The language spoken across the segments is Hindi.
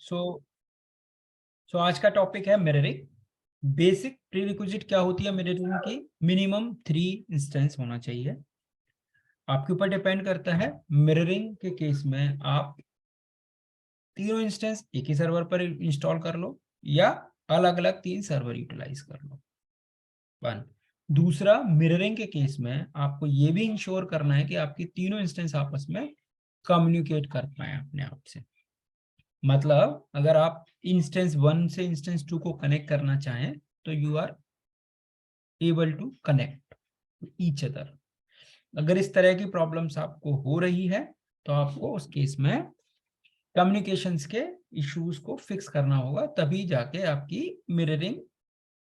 सो आज का टॉपिक है मिररिंग। बेसिक प्रीरिक्विजिट क्या होती है मिररिंग की? मिनिमम 3 इंस्टेंस होना चाहिए। आपके ऊपर डिपेंड करता है। मिररिंग के केस में आप तीनों इंस्टेंस एक ही सर्वर पर इंस्टॉल कर लो या अलग अलग 3 सर्वर यूटिलाइज कर लो। वन। दूसरा, मिररिंग के केस में आपको ये भी इंश्योर करना है कि आपकी तीनों इंस्टेंस आपस में कम्युनिकेट कर पाए अपने आप से। मतलब अगर आप इंस्टेंस 1 से इंस्टेंस 2 को कनेक्ट करना चाहें तो you are able to connect each other. अगर इस तरह की प्रॉब्लम्स आपको हो रही है तो आपको उस केस में कम्युनिकेशंस के इश्यूज को फिक्स करना होगा, तभी जाके आपकी मिररिंग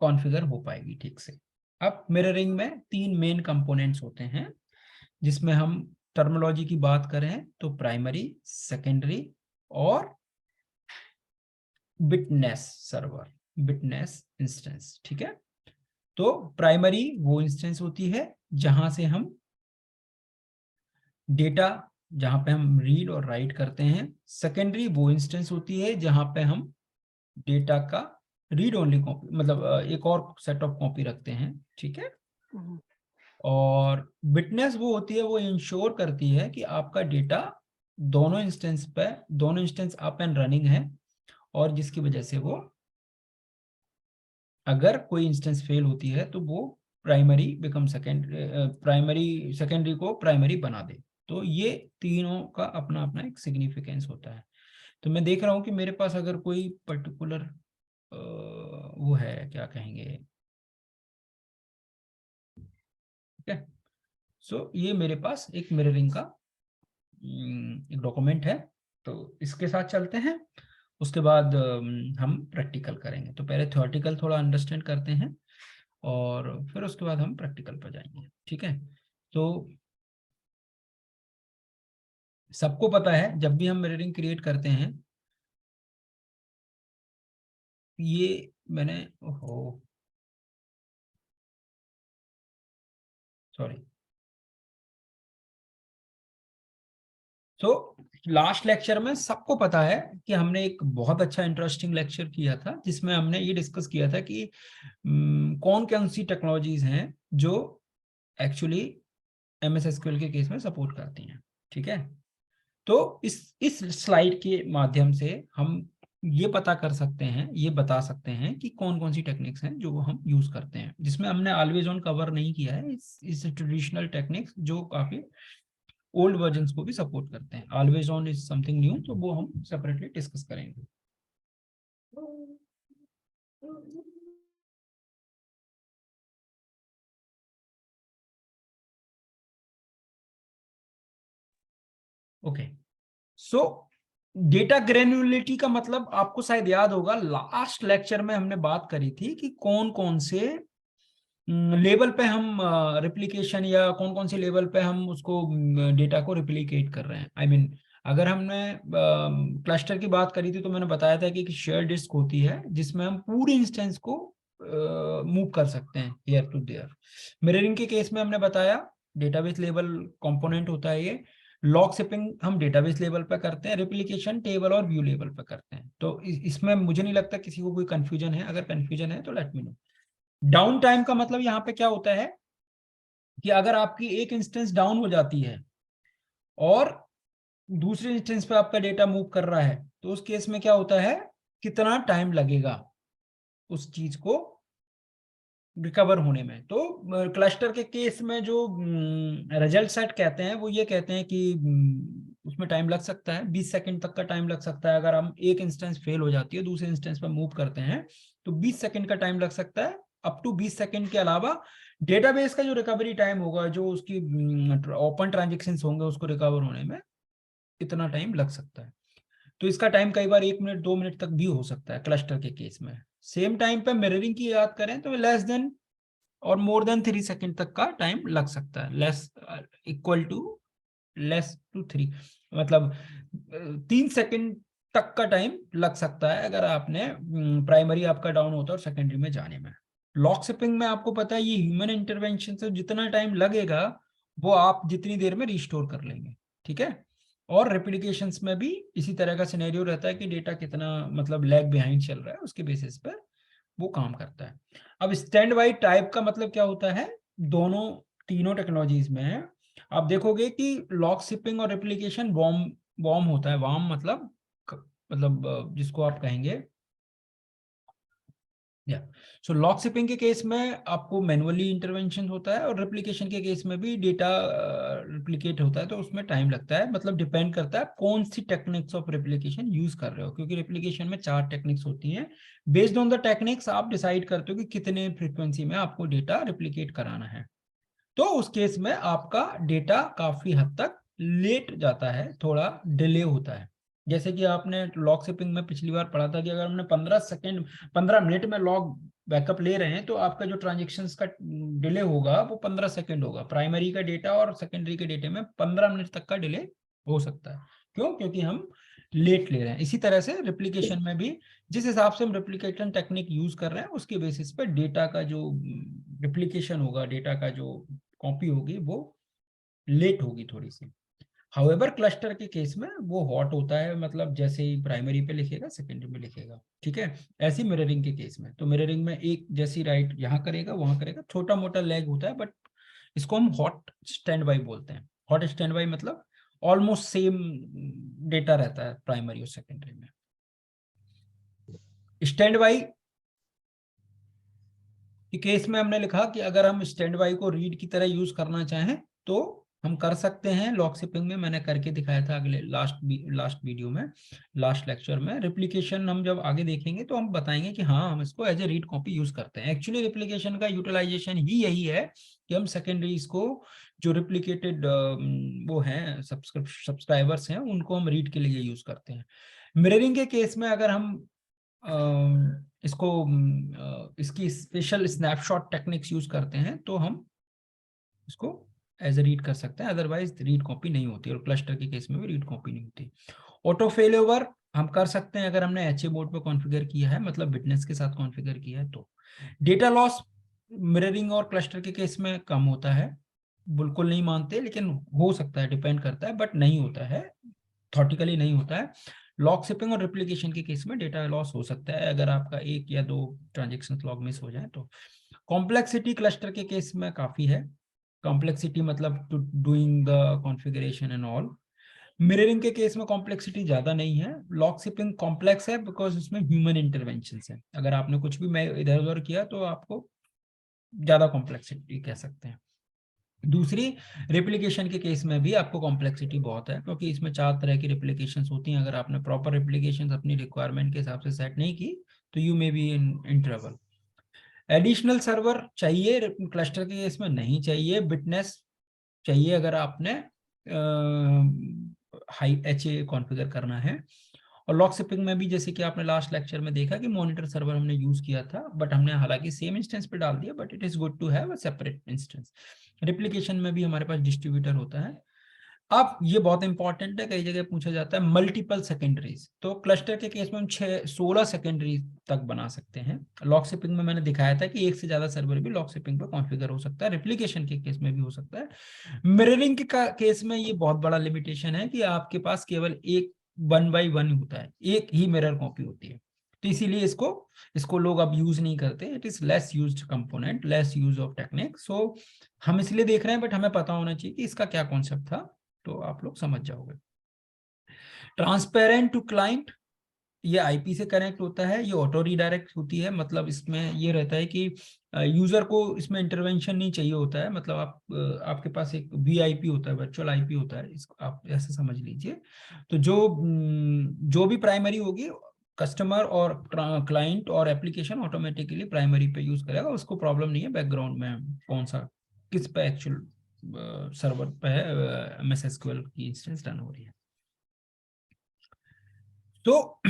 कॉन्फ़िगर हो पाएगी ठीक से। अब मिररिंग में 3 मेन कंपोनेंट्स होते हैं, जिसमें हम टर्मिनोलॉजी की बात करें तो प्राइमरी, सेकेंडरी और बिटनेस सर्वर, बिटनेस इंस्टेंस। ठीक है। तो प्राइमरी वो इंस्टेंस होती है जहां से हम डेटा, जहां पे हम रीड और राइट करते हैं। सेकेंडरी वो इंस्टेंस होती है जहां पे हम डेटा का रीड ओनली कॉपी, मतलब एक और सेट ऑफ कॉपी रखते हैं। ठीक है। और विटनेस वो होती है, वो इंश्योर करती है कि आपका डेटा दोनों इंस्टेंस अप एंड रनिंग है, और जिसकी वजह से वो, अगर कोई इंस्टेंस फेल होती है तो वो सेकेंडरी को प्राइमरी बना दे। तो ये तीनों का अपना अपना एक सिग्निफिकेंस होता है। तो मैं देख रहा हूँ कि मेरे पास अगर कोई पर्टिकुलर वो है, क्या कहेंगे, ठीक है। सो ये मेरे पास एक मिररिंग का एक डॉक्यूमेंट है। तो इसके साथ चलते हैं, उसके बाद हम प्रैक्टिकल करेंगे। तो पहले थ्योरेटिकल थोड़ा अंडरस्टैंड करते हैं और फिर उसके बाद हम प्रैक्टिकल पर जाएंगे। ठीक है। तो सबको पता है जब भी हम मिररिंग क्रिएट करते हैं, ये मैंने, ओहो सॉरी। तो लास्ट लेक्चर में सबको पता है कि हमने एक बहुत अच्छा इंटरेस्टिंग लेक्चर किया था, जिसमें हमने ये डिस्कस किया था कि कौन कौन सी टेक्नोलॉजीज हैं जो एक्चुअली एमएस एसक्यूएल के केस में सपोर्ट करती हैं। ठीक है। तो इस स्लाइड के माध्यम से हम ये पता कर सकते हैं, ये बता सकते हैं कि कौन कौन सी टेक्निक्स हैं जो हम यूज करते हैं, जिसमें हमने ऑलवेज ऑन कवर नहीं किया है। इस ट्रेडिशनल टेक्निक्स जो काफी ओल्ड वर्जन्स को भी सपोर्ट करते हैं। Always on is something new, तो वो हम सेपरेटली डिस्कस करेंगे। ओके। सो डेटा ग्रेन्युलरिटी का मतलब आपको शायद याद होगा, लास्ट लेक्चर में हमने बात करी थी कि कौन कौन से लेवल पे हम रिप्लिकेशन, या कौन कौन से लेवल पे हम उसको डेटा को रिप्लिकेट कर रहे हैं। आई मीन अगर हमने क्लस्टर की बात करी थी तो मैंने बताया था कि एक शेयर डिस्क होती है जिसमें हम पूरी इंस्टेंस को मूव कर सकते हैं हियर टू देयर। मिररिंग के केस में हमने बताया डेटाबेस लेवल कंपोनेंट होता है ये। लॉग शिपिंग हम डेटाबेस लेवल पे करते हैं, रिप्लिकेशन टेबल और व्यू लेवल पे करते हैं। तो इसमें मुझे नहीं लगता किसी को कोई कंफ्यूजन है। अगर कंफ्यूजन है तो let me know. Down time का मतलब यहाँ पे क्या होता है कि अगर आपकी एक इंस्टेंस डाउन हो जाती है और दूसरे इंस्टेंस पे आपका डेटा मूव कर रहा है, तो उस केस में क्या होता है, कितना टाइम लगेगा उस चीज को रिकवर होने में। तो क्लस्टर के केस में जो रिजल्ट सेट कहते हैं वो ये कहते हैं कि उसमें टाइम लग सकता है, 20 सेकंड तक का टाइम लग सकता है। अगर हम एक इंस्टेंस फेल हो जाती है, दूसरे इंस्टेंस पर मूव करते हैं, तो 20 सेकंड का टाइम लग सकता है। अप टू 20 सेकंड के अलावा डेटाबेस का जो रिकवरी टाइम होगा, जो उसकी ओपन ट्रांजेक्शन होंगे उसको रिकवर होने में, इतना टाइम लग सकता है। तो इसका टाइम कई बार 1 मिनट 2 मिनट तक भी हो सकता है क्लस्टर के केस में। सेम टाइम पे मिररिंग की याद करें तो लेस देन और मोर देन 3 सेकंड तक का टाइम लग सकता है। Less equal to less to 3, मतलब 3 सेकंड तक का टाइम लग सकता है अगर आपने प्राइमरी आपका डाउन होता है और सेकेंडरी में जाने में। लॉक शिपिंग में आपको पता है ये ह्यूमन इंटरवेंशन से जितना टाइम लगेगा वो आप जितनी देर में रिस्टोर कर लेंगे। ठीक है। और रेप्लिकेशंस में भी इसी तरह का सिनेरियो रहता है कि डेटा कितना मतलब लैग बिहाइंड चल रहा है, उसके बेसिस पर वो काम करता है। अब स्टैंड बाई टाइप का मतलब क्या होता है, दोनों तीनों टेक्नोलॉजीज में है। आप देखोगे कि लॉक शिपिंग और रेप्लिकेशन वॉर्म वॉर्म होता है। वॉर्म मतलब जिसको आप कहेंगे या सो लॉक शिपिंग के केस में आपको मैनुअली इंटरवेंशन होता है, और रेप्लिकेशन के केस में भी डेटा रेप्लिकेट होता है, तो उसमें टाइम लगता है। मतलब डिपेंड करता है कौन सी टेक्निक्स ऑफ रेप्लिकेशन यूज कर रहे हो, क्योंकि रेप्लिकेशन में 4 टेक्निक्स होती हैं। बेस्ड ऑन द टेक्निक्स आप डिसाइड करते हो कि कितने फ्रीक्वेंसी में आपको डेटा रेप्लिकेट कराना है। तो उस केस में आपका डेटा काफी हद तक लेट जाता है, थोड़ा डिले होता है। जैसे कि आपने लॉग शिपिंग में पिछली बार पढ़ा था कि अगर हमने 15 मिनट में लॉग बैकअप ले रहे हैं, तो आपका जो ट्रांजेक्शन का डिले होगा वो 15 सेकेंड होगा। प्राइमरी का डेटा और सेकेंडरी के डेटे में 15 मिनट तक का डिले हो सकता है। क्यों? क्योंकि हम लेट ले रहे हैं। इसी तरह से रिप्लिकेशन में भी जिस हिसाब से हम रिप्लिकेशन टेक्निक यूज कर रहे हैं, उसके बेसिस पर डेटा का जो रिप्लिकेशन होगा, डेटा का जो कॉपी होगी, वो लेट होगी थोड़ी सी। हाउएवर क्लस्टर के केस में वो हॉट होता है, मतलब जैसे ही प्राइमरी पे लिखेगा सेकेंडरी में लिखेगा। ठीक है। ऐसी मिररिंग के केस में, तो मिररिंग में एक जैसी राइट यहाँ करेगा वहां करेगा, छोटा मोटा लैग होता है, बट इसको हम हॉट स्टैंड बाई बोलते हैं। हॉट स्टैंड बाई मतलब ऑलमोस्ट सेम डेटा रहता है प्राइमरी और सेकेंडरी में। स्टैंड बाई कि केस में हमने लिखा कि अगर हम स्टैंड बाई को रीड की तरह यूज करना चाहें तो हम कर सकते हैं। लॉक शिपिंग में मैंने करके दिखाया था अगले लास्ट वीडियो में, लास्ट लेक्चर में। रिप्लिकेशन हम जब आगे देखेंगे तो हम बताएंगे कि हाँ, हम इसको as a read copy use करते हैं। एक्चुअली रिप्लिकेशन का यूटिलाइजेशन ही यही है कि हम सेकेंडरीज को, जो रिप्लिकेटेड वो हैं सब्सक्राइबर्स हैं, उनको हम रीड के लिए यूज करते हैं। मिररिंग के केस में अगर हम इसको इसकी स्पेशल स्नैपशॉट टेक्निक्स यूज करते हैं, तो हम इसको एज ए रीड कर सकते हैं, अदरवाइज रीड कॉपी नहीं होती। और क्लस्टर के केस में भी रीड कॉपी नहीं होती। ऑटो फेल हम कर सकते हैं अगर हमने एचए बोर्ड पे कॉन्फ़िगर किया है, मतलब विटनेस के साथ कॉन्फ़िगर किया है। तो डेटा लॉस मिररिंग और क्लस्टर के केस में कम होता है। बिल्कुल नहीं मानते, लेकिन हो सकता है, डिपेंड करता है, बट नहीं होता है, थॉटिकली नहीं होता है। लॉग शिपिंग और रिप्लिकेशन के केस में डेटा लॉस हो सकता है अगर आपका 1 या 2 ट्रांजेक्शन लॉग मिस हो जाए तो। कॉम्प्लेक्सिटी क्लस्टर के केस में काफी है। कॉम्प्लेक्सिटी मतलब to doing the configuration and all. Mirroring के केस में कॉम्प्लेक्सिटी ज्यादा नहीं है। लॉग शिपिंग कॉम्प्लेक्स है बिकॉज उसमें ह्यूमन इंटरवेंशन है। अगर आपने कुछ भी मैं इधर उधर किया तो आपको ज्यादा कॉम्प्लेक्सिटी कह सकते हैं। दूसरी, रेप्लिकेशन के केस में भी आपको कॉम्प्लेक्सिटी बहुत है, क्योंकि इसमें 4 तरह की रेप्लिकेशंस होती हैं। अगर आपने प्रॉपर रेप्लिकेशंस अपनी रिक्वायरमेंट के हिसाब से सेट नहीं की, तो you may be in trouble. Additional server चाहिए क्लस्टर के केस में? नहीं चाहिए। बिटनेस चाहिए अगर आपने हाई एचए कॉन्फ़िगर करना है। और लॉक शिपिंग में भी जैसे कि आपने लास्ट लेक्चर में देखा कि मॉनिटर सर्वर हमने यूज किया था, बट हमने हालांकि सेम इंस्टेंस पे डाल दिया, but it is good to have a separate instance. Replication में भी हमारे पास डिस्ट्रीब्यूटर होता है। अब ये बहुत इंपॉर्टेंट है, कई जगह पूछा जाता है मल्टीपल सेकेंडरीज। तो क्लस्टर के केस में हम 16 सेकेंडरी तक बना सकते हैं। लॉक शिपिंग में मैंने दिखाया था कि एक से ज्यादा सर्वर भी लॉक शिपिंग पर कॉन्फ़िगर हो सकता है। रिप्लिकेशन के केस में भी हो सकता है। मिररिंग के केस में ये बहुत बड़ा लिमिटेशन है कि आपके पास केवल एक 1 by 1 होता है, एक ही मिरर कॉपी होती है। तो इसीलिए इसको इसको लोग अब यूज नहीं करते। It is less used component, less use of technique. So हम इसलिए देख रहे हैं, बट हमें पता होना चाहिए कि इसका क्या कॉन्सेप्ट था, तो आप लोग समझ जाओगे। ट्रांसपेरेंट टू क्लाइंट, ये आईपी से कनेक्ट होता है, ये ऑटो रीडायरेक्ट होती है। मतलब इसमें ये रहता है कि यूजर को इसमें इंटरवेंशन नहीं चाहिए होता है। मतलब आपके पास एक वीआईपी होता है, वर्चुअल आईपी होता है, इसको आप ऐसे समझ लीजिए। तो जो भी प्राइमरी होगी, कस्टमर और क्लाइंट और एप्लीकेशन ऑटोमेटिकली प्राइमरी पे यूज करेगा। उसको प्रॉब्लम नहीं है बैकग्राउंड में कौन सा किस पे एक्चुअल सर्वर पे है एमएस एसक्यूएल की इंस्टेंस रन हो रही है। तो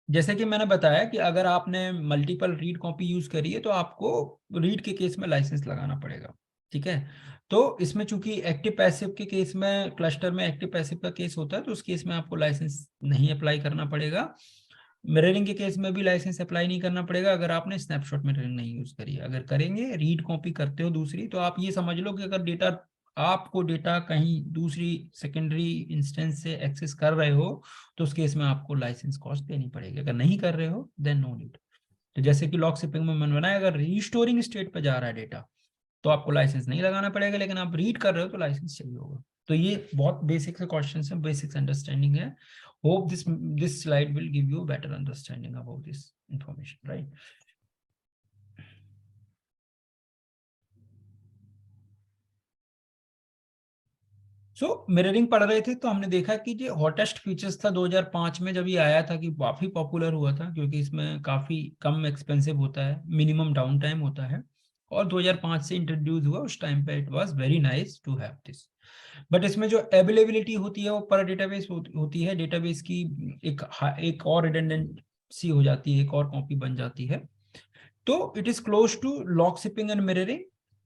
जैसे कि मैंने बताया कि अगर आपने मल्टीपल रीड कॉपी यूज करी है, तो आपको रीड के केस में लाइसेंस लगाना पड़ेगा। ठीक है। तो इसमें चूंकि एक्टिव पैसिव के केस में, क्लस्टर में एक्टिव पैसिव का केस होता है, तो उस केस में आपको लाइसेंस नहीं अप्लाई करना पड़ेगा। मिररिंग के केस में भी लाइसेंस अप्लाई नहीं करना पड़ेगा अगर आपने स्नैपशॉट मिररिंग नहीं यूज करी। अगर करेंगे, रीड कॉपी करते हो दूसरी, तो आप ये समझ लो कि अगर डेटा आपको डेटा कहीं दूसरी सेकेंडरी इंस्टेंस से एक्सेस कर रहे हो तो उस केस में आपको लाइसेंस कॉस्ट देनी पड़ेगी। अगर नहीं कर रहे हो देन नो नीड। तो जैसे कि लॉक शिपिंग में मैंने बनाया, अगर रीस्टोरिंग स्टेट पे जा रहा है डेटा तो आपको लाइसेंस नहीं लगाना पड़ेगा, लेकिन आप रीड कर रहे हो तो लाइसेंस चाहिए होगा। तो ये बहुत बेसिक से क्वेश्चन है, बेसिक अंडरस्टैंडिंग है। Hope this slide will give you better understanding about this information, right. So mirroring पढ़ रहे थे तो हमने देखा कि जो हॉटेस्ट फीचर्स था 2005 में जब ये आया था कि काफी पॉपुलर हुआ था, क्योंकि इसमें काफी कम एक्सपेंसिव होता है, मिनिमम डाउन टाइम होता है, और 2005 से इंट्रोड्यूस हुआ। उस टाइम पे it was very nice to have this. But इसमें जो अवेलेबिलिटी होती है वो पर डेटाबेस होती है, डेटाबेस की एक और रिडंडेंसी हो जाती है, एक और कॉपी बन जाती है। तो it is close to lock shipping and mirroring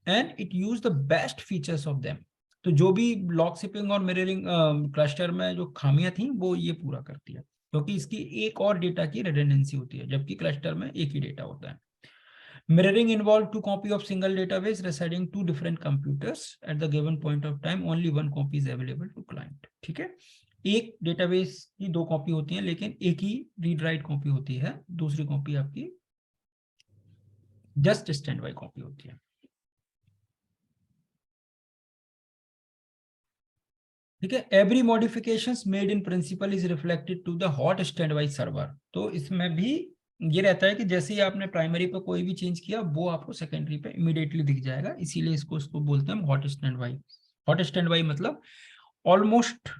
and it use the best features of them. तो जो भी लॉक शिपिंग और मिररिंग क्लस्टर में जो खामियां थी वो ये पूरा करती है, क्योंकि इसकी एक और डेटा की रिडंडेंसी होती है, जबकि क्लस्टर में एक ही डेटा होता है। Mirroring involve two copy of single database residing two different computers at the given point of time. Only one copy is available to client. ठीक है, एक डेटाबेस की दो कॉपी होती हैं, लेकिन एक ही रीड राइट कॉपी होती है, दूसरी कॉपी आपकी जस्ट स्टैंड बाई कॉपी होती है। ठीक है, every modification made in principle is reflected to the hot stand by server. तो इसमें भी ये रहता है कि जैसे ही आपने प्राइमरी पे कोई भी चेंज किया वो आपको सेकेंडरी पे इमीडिएटली दिख जाएगा, इसीलिए इसको बोलते हैं hot stand by. Hot stand by मतलब ऑलमोस्ट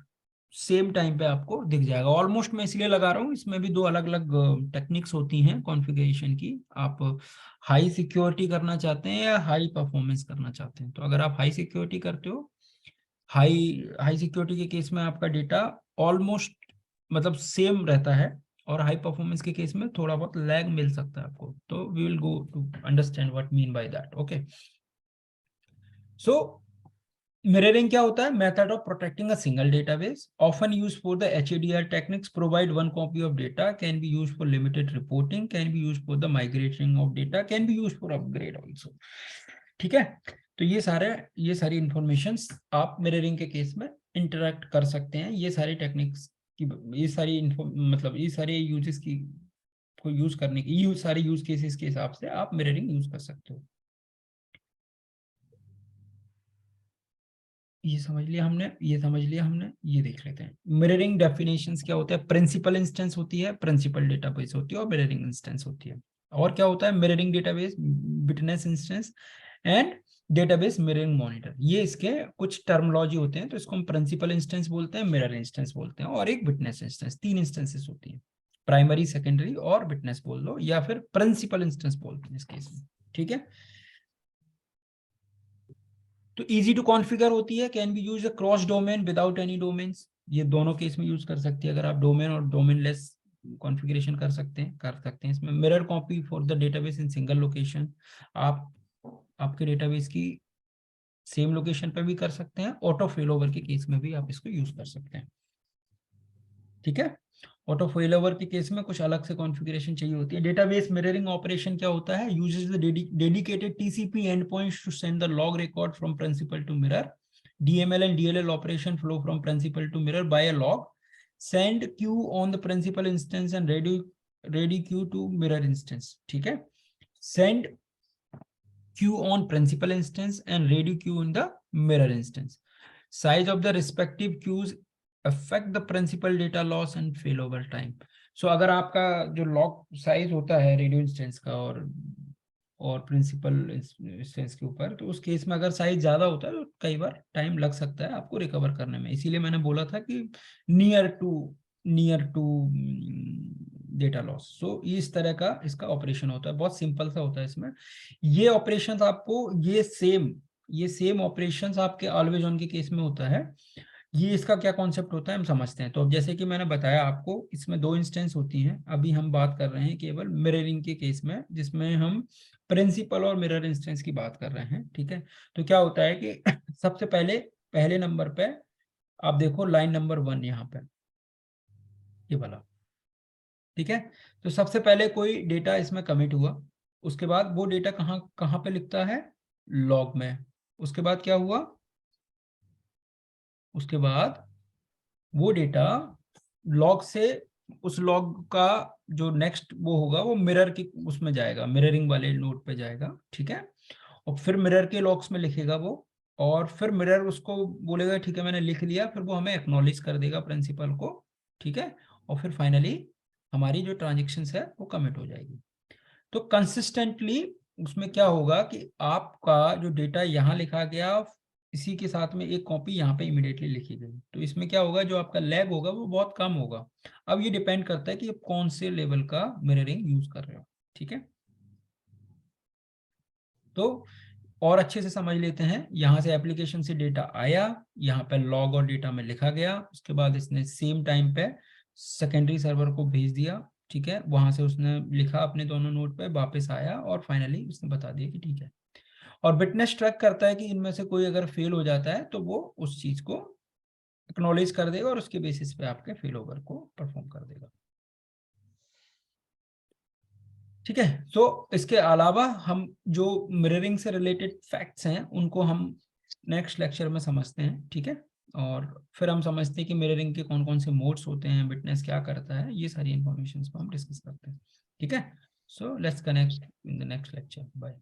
सेम टाइम पे आपको दिख जाएगा। ऑलमोस्ट मैं इसलिए लगा रहा हूँ, इसमें भी दो अलग अलग टेक्निक्स होती हैं कॉन्फ़िगरेशन की। आप हाई सिक्योरिटी करना चाहते हैं या हाई परफॉर्मेंस करना चाहते हैं। तो अगर आप हाई सिक्योरिटी करते हो, हाई हाई सिक्योरिटी के केस में आपका डेटा ऑलमोस्ट मतलब सेम रहता है, और हाई परफॉर्मेंस के केस में थोड़ा बहुत लैग मिल सकता है आपको। तो we will go to understand what mean by that. Okay, so mirroring क्या होता है? Method of protecting a single database often use for the HADR techniques provide one copy of data, can be use for limited reporting, can be use for the migrating of data, can be use for upgrade also. ठीक है, तो ये सारी इंफॉर्मेशन आप मिररिंग के केस में इंटरेक्ट कर सकते हैं। ये सारी टेक्निक्स की, ये सारी मतलब ये सारे यूजेस की को यूज करने की, सारे यूज केसेस के हिसाब से आप मिररिंग यूज कर सकते हो। ये समझ लिया हमने, ये समझ लिया हमने, ये देख लेते हैं मिररिंग डेफिनेशंस क्या होता है। प्रिंसिपल इंस्टेंस होती है, प्रिंसिपल डेटाबेस होती है, और मिररिंग इंस्टेंस होती है। और क्या होता है? Mirroring database, witness instance and database mirroring monitor. ये इसके कुछ टर्मोलॉजी होते हैं। तो इसको हम प्रिंसिपल इंस्टेंस बोलते हैं, मिरर इंस्टेंस बोलते हैं, और एक विटनेस इंस्टेंस। तीन इंस्टेंसेस होती हैं, प्राइमरी, सेकेंडरी और विटनेस बोल लो, या फिर प्रिंसिपल इंस्टेंस बोलते हैं इस केस में। ठीक है, तो इजी टू कॉन्फ़िगर होती है, can be use cross domain without any domains. ये दोनों केस में यूज कर सकती है, अगर आप डोमेन और डोमेन लेस कॉन्फ़िगरेशन कर सकते हैं इसमें। Mirror copy for the database in single location, आप आपके डेटाबेस की सेम लोकेशन पे भी कर सकते हैं। ऑटो फेल ओवर के केस में भी आप इसको यूज कर सकते हैं। ठीक है, ऑटो फेल ओवर के केस में कुछ अलग से कॉन्फ़िगरेशन चाहिए होती है। डेटाबेस मिररिंग ऑपरेशन क्या होता है? Uses the dedicated TCP endpoints to send the log record from principal to mirror. DML and DLL operation flow from principal to mirror by a log. Send queue on the principal instance and ready queue to mirror instance. ठीक है, send queue on principal instance and ready queue in the mirror instance. Size of the respective queues affect the principal data loss and failover time. So अगर आपका जो लॉक साइज होता है रेडियो इंस्टेंस का और प्रिंसिपल इंस्टेंस के ऊपर, तो उस केस में अगर साइज ज्यादा होता है तो कई बार टाइम लग सकता है आपको रिकवर करने में। इसीलिए मैंने बोला था कि नियर टू डेटा लॉस। सो इस तरह का इसका ऑपरेशन होता है, बहुत सिंपल सा होता है इसमें। ये ऑपरेशंस आपको ये सेम ऑपरेशंस आपके ऑलवेज ऑन के केस में होता है। ये इसका क्या कॉन्सेप्ट होता है हम समझते हैं। तो अब जैसे कि मैंने बताया आपको, इसमें दो इंस्टेंस होती हैं। अभी हम बात कर रहे हैं केवल मिररिंग के केस में, जिसमें हम प्रिंसिपल और मिरर इंस्टेंस की बात कर रहे हैं। ठीक है, तो क्या होता है कि सबसे पहले नंबर पे आप देखो लाइन नंबर 1 यहाँ पे, ये वाला। ठीक है, तो सबसे पहले कोई डेटा इसमें कमिट हुआ, उसके बाद वो डेटा कहाँ कहाँ पे लिखता है? लॉग में। उसके बाद क्या हुआ? उसके बाद वो डेटा लॉग से, उस लॉग का जो नेक्स्ट वो होगा वो मिरर की उसमें जाएगा, मिररिंग वाले नोड पे जाएगा, ठीक है। और फिर मिरर के लॉग्स में लिखेगा वो, और फिर मिरर उसको बोलेगा ठीक है मैंने लिख लिया, फिर वो हमें एक्नॉलेज कर देगा प्रिंसिपल को, ठीक है। और फिर फाइनली हमारी जो ट्रांजेक्शन है वो कमिट हो जाएगी। तो कंसिस्टेंटली उसमें क्या होगा कि आपका जो डेटा यहाँ लिखा गया, इसी के साथ में एक कॉपी यहाँ पे इमीडिएटली लिखी गई, तो इसमें क्या होगा, जो आपका लैग होगा वो बहुत कम होगा। अब ये डिपेंड करता है कि आप कौन से लेवल का मिररिंग यूज कर रहे हो, ठीक है। तो और अच्छे से समझ लेते हैं, यहाँ से एप्लीकेशन से डेटा आया, यहाँ पे लॉग और डेटा में लिखा गया, उसके बाद इसने सेम टाइम पे सेकेंडरी सर्वर को भेज दिया, ठीक है। वहां से उसने लिखा अपने दोनों नोड पे, वापस आया और फाइनली उसने बता दिया कि ठीक है। और विटनेस ट्रैक करता है कि इनमें से कोई अगर फेल हो जाता है तो वो उस चीज को एक्नॉलेज कर देगा और उसके बेसिस पे आपके फेल ओवर को परफॉर्म कर देगा, ठीक है। तो इसके अलावा हम जो मिररिंग से रिलेटेड फैक्ट्स हैं उनको हम नेक्स्ट लेक्चर में समझते हैं, ठीक है। और फिर हम समझते हैं कि मिररिंग के कौन कौन से मोड्स होते हैं, विटनेस क्या करता है, ये सारी इंफॉर्मेशन को हम डिस्कस करते हैं, ठीक है। So let's connect in the next lecture, bye.